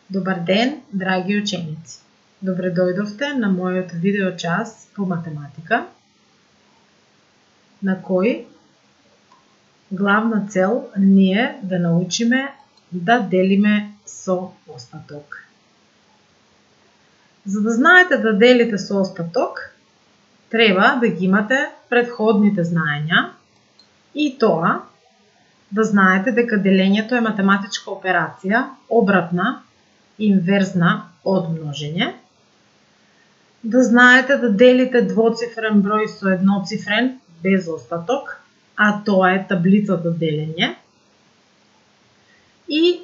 Добар ден, драги ученици! Добре дојдовте на мојот видеочас по математика, на кој главна цел ни е да научиме да делиме со остаток. За да знаете да делите со остаток, треба да ги имате претходните знаења и тоа да знаете дека делењето е математичка операција, обратна, инверзна од множење, да знаете да делите двоцифрен број со едноцифрен без остаток, а тоа е таблицата делење, и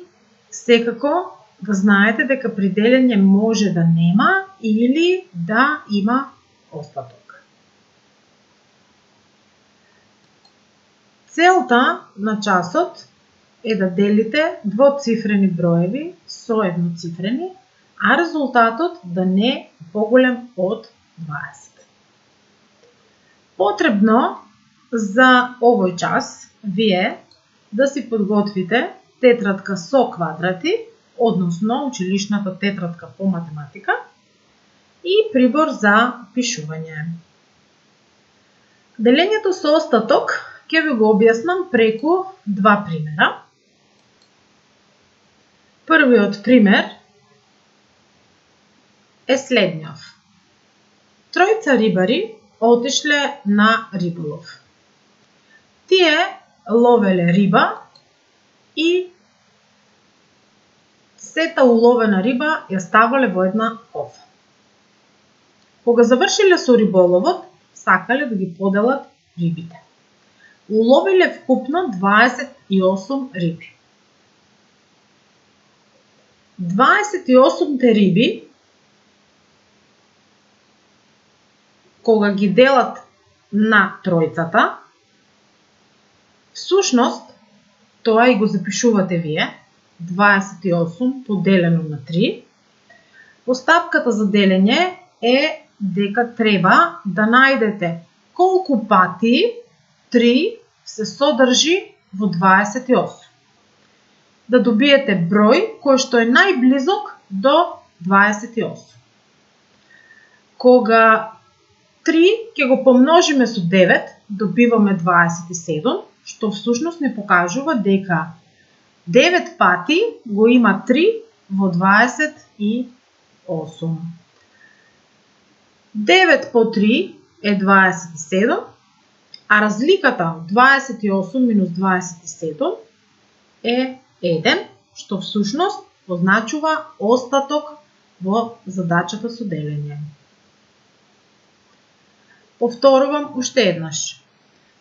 секако да знаете дека при делење може да нема или да има остаток. Целта на часот е да делите двоцифрени броеви со едноцифрени, а резултатот да не е поголем од 20. Потребно за овој час вие да си подготвите тетрадка со квадрати, односно училишната тетрадка по математика и прибор за пишување. Делењето со остаток ќе ви го објаснам преку два примера. Првиот пример е следниот. Тројца рибари отишле на риболов. Тие ловеле риба и сета уловена риба ја ставале во една кофа. Кога завршиле со риболовот, сакале да ги поделат рибите. Уловиле вкупно 28 риби. 28 риби, кога ги делат на тројцата, всушност, тоа и го запишувате вие, 28 поделено на 3, постапката за делење е дека треба да најдете колку пати 3 се содржи во 28. Да добиете број кој што е најблизок до 28. Кога 3 ќе го помножиме со 9, добиваме 27, што всушност не покажува дека 9 пати го има 3 во 28. 9 по 3 е 27, а разликата од 28 минус 27 е 1, што всушност означува остаток во задачата со делење. Повторувам уште еднаш.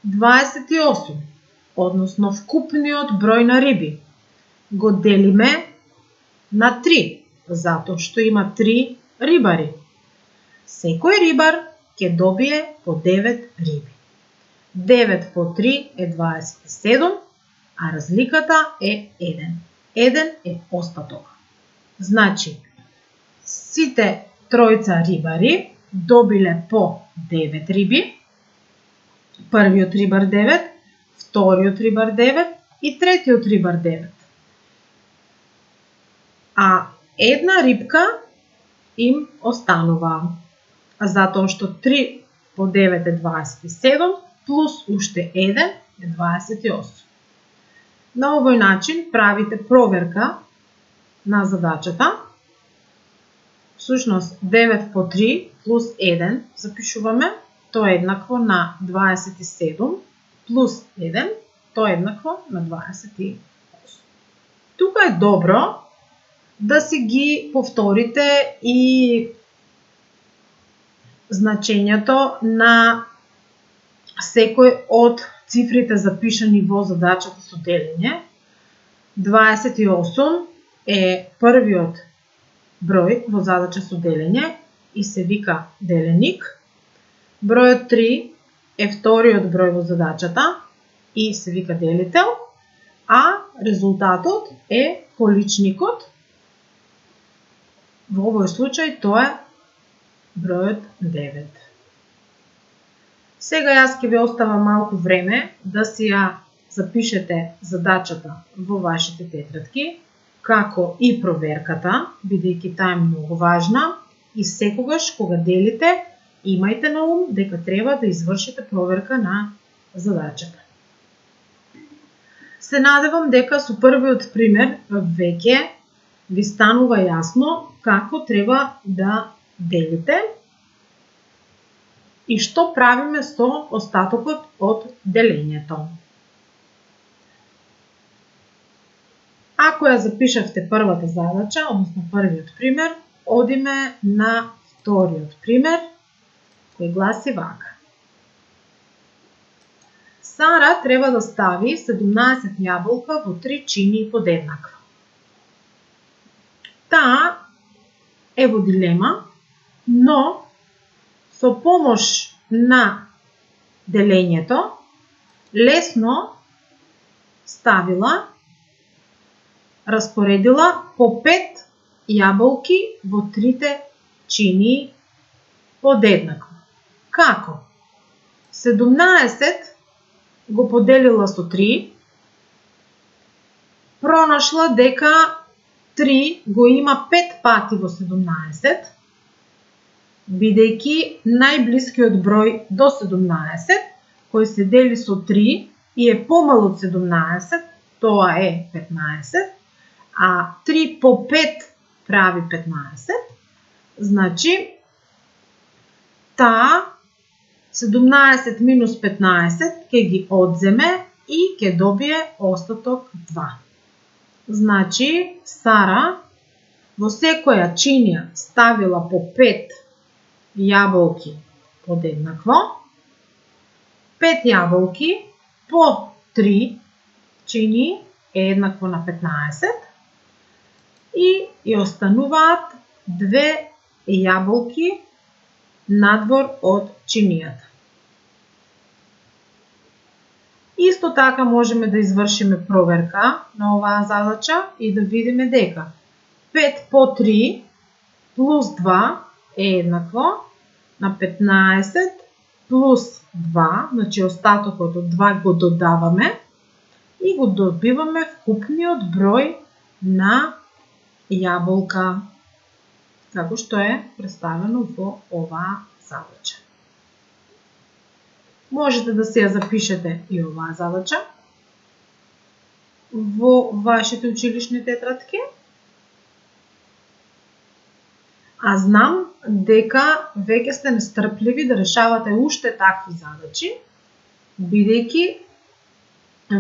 28, односно вкупниот број на риби, го делиме на 3, затоа што има 3 рибари. Секој рибар ќе добие по 9 риби. 9 по 3 е 27, а разликата е 1. 1 е остаток. Значи, сите тројца рибари добиле по 9 риби, првиот рибар 9, вториот рибар 9 и третиот рибар 9. А една рибка им останува, затоа што 3 по 9 е 27, плюс уште 1 е 28. На овој начин правите проверка на задачата. Всушност 9 по 3 плюс 1 запишуваме, тоа е еднакво на 27, плюс 1, тоа е еднакво на 28. Тука е добро да си ги повторите и значењето на секој од цифрите запишани во задачата со делење. 28 е првиот број во задача со делење и се вика деленик. Бројот 3 е вториот број во задачата и се вика делител, а резултатот е количникот. Во овој случај тоа е бројот 9. Сега јас ќе ви оставам малку време да си ја запишете задачата во вашите тетрадки како и проверката, бидејќи таа е многу важна и секогаш кога делите, имајте на ум дека треба да извршите проверка на задачата. Се надевам дека со првиот пример веќе ви станува јасно како треба да делите и што правиме со остатокот од делењето. Ако ја запишавте првата задача, односно првиот пример, одиме на вториот пример, кој гласи вака. Сара треба да стави 17 јаболка во 3 чинии подеднакво. Таа е во дилема, но со помош на делењето лесно ставила, распоредила по 5 јаболки во 3 чинии подеднакво. Како? 17 го поделила со 3, пронашла дека 3 го има 5 пати во 17, бидејќи најблискиот број до 17, кој се дели со 3 и е помал од 17, тоа е 15, а 3 по 5 прави 15, значи таа 17 минус 15 ќе ги одземе и ќе добие остаток 2. Значи Сара во секоја чинија ставила по 5 јаболки подеднакво, 5 јаболки по 3 чинии е еднакво на 15 и остануваат 2 јаболки надвор од чинијата. Исто така можеме да извршиме проверка на оваа задача и да видиме дека 5 по 3 плюс 2 е еднакво на 15 плюс 2, значи остатокот од 2 го додаваме и го добиваме вкупниот број на јаболка, како што е представено во оваа задача. Можете да се ја запишете и оваа задача во вашите училишни тетрадки. А знам дека веќе сте нестрпливи да решавате уште такви задачи, бидејќи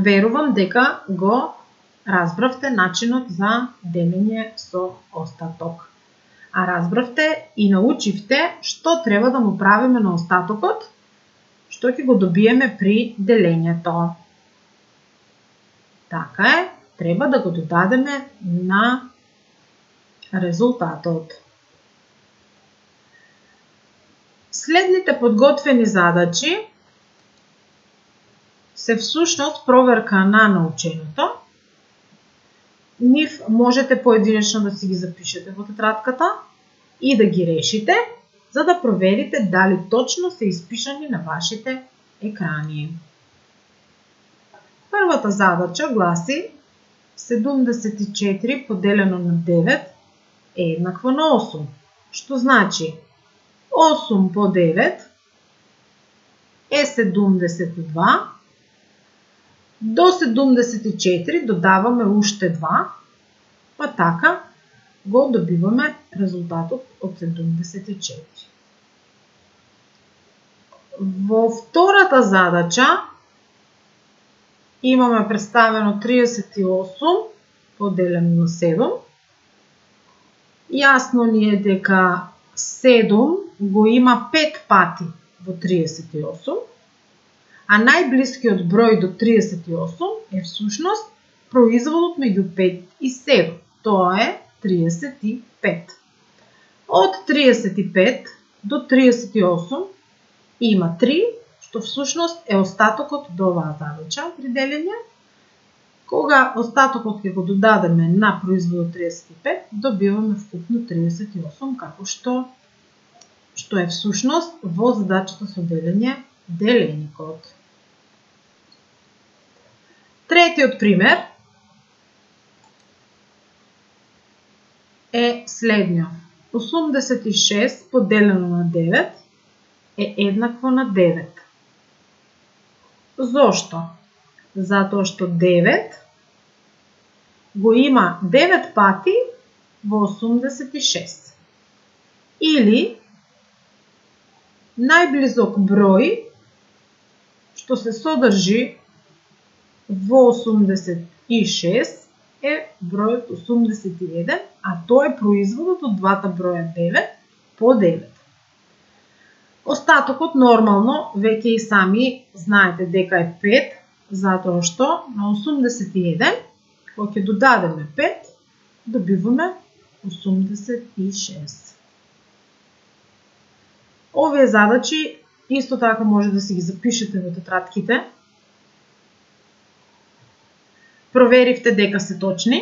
верувам дека го разбравте начинот за делење со остаток. А разбравте и научивте што треба да му правиме на остатокот, што ќе го добиеме при делењето. Така е, треба да го додадеме на резултатот. Следните подготвени задачи се всушност проверка на наученото. Нив можете поединечно да си ги запишете во тетрадката и да ги решите, за да проверите дали точно се испишани на вашите екрани. Првата задача гласи 74 поделено на 9 е еднакво на 8, што значи 8 по 9 е 72, до 74 додаваме уште 2, па така го добиваме резултатот од 74. Во втората задача имаме представено 38 поделено на 7. Јасно ни е дека 7 го има 5 пати во 38, а најблискиот број до 38 е всушност производот меѓу 5 и 7. Тоа е 35. Од 35 до 38 има 3, што всушност е остатокот до оваа задача при делење. Кога остатокот ќе го додадеме на производот 35, добиваме вкупно 38, како што е всушност во задачата со делење деленикот. Третиот пример е следниот. 86 поделено на 9 е еднакво на 9. Зошто? Затоа што 9 го има 9 пати во 86. Или најблизок број што се содржи во 86 е бројот 81, а тоа е производот од двата броја 9 по 9. Остатокот нормално веќе и сами знаете дека е 5, затоа што на 81 кога ќе додадеме 5 добиваме 86. Овие задачи исто така може да си ги запишете во тетратките. Проверивте дека се точни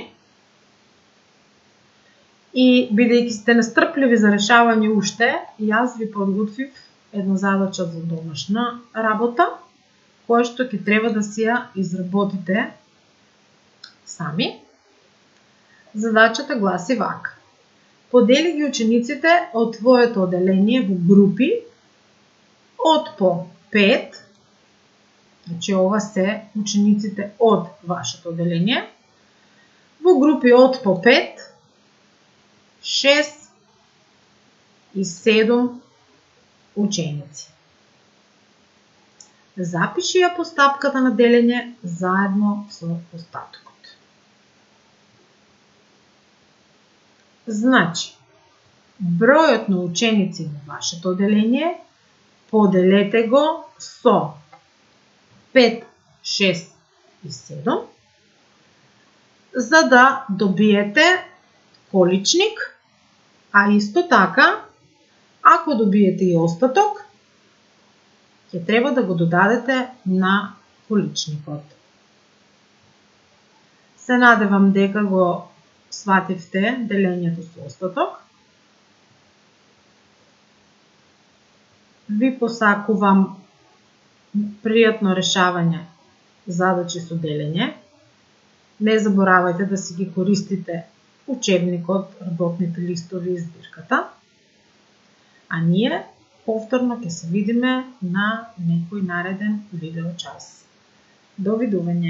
и бидејќи сте настрпливи за решавање уште, јас ви подготвив една задача за домашна работа, која што ќе треба да си ја изработите сами. Задачата гласи вака. Подели ги учениците од твоето оделение во групи од по 5, значи ова се учениците од вашето оделение, во групи од по 5, 6 и 7 ученици. Запиши ја постапката на делење заедно со остатокот. Значи, бројот на ученици во вашето оделение поделете го со 5, 6 и 7, за да добиете количник, а исто така, ако добиете и остаток, ќе треба да го додадете на количникот. Се надевам дека го свативте делењето со остаток. Ви посакувам пријатно решавање задачи со делење. Не заборавајте да си ги користите учебникот, работните листови и збирката. А ние повторно ќе се видиме на некој нареден видеочас. Довидување!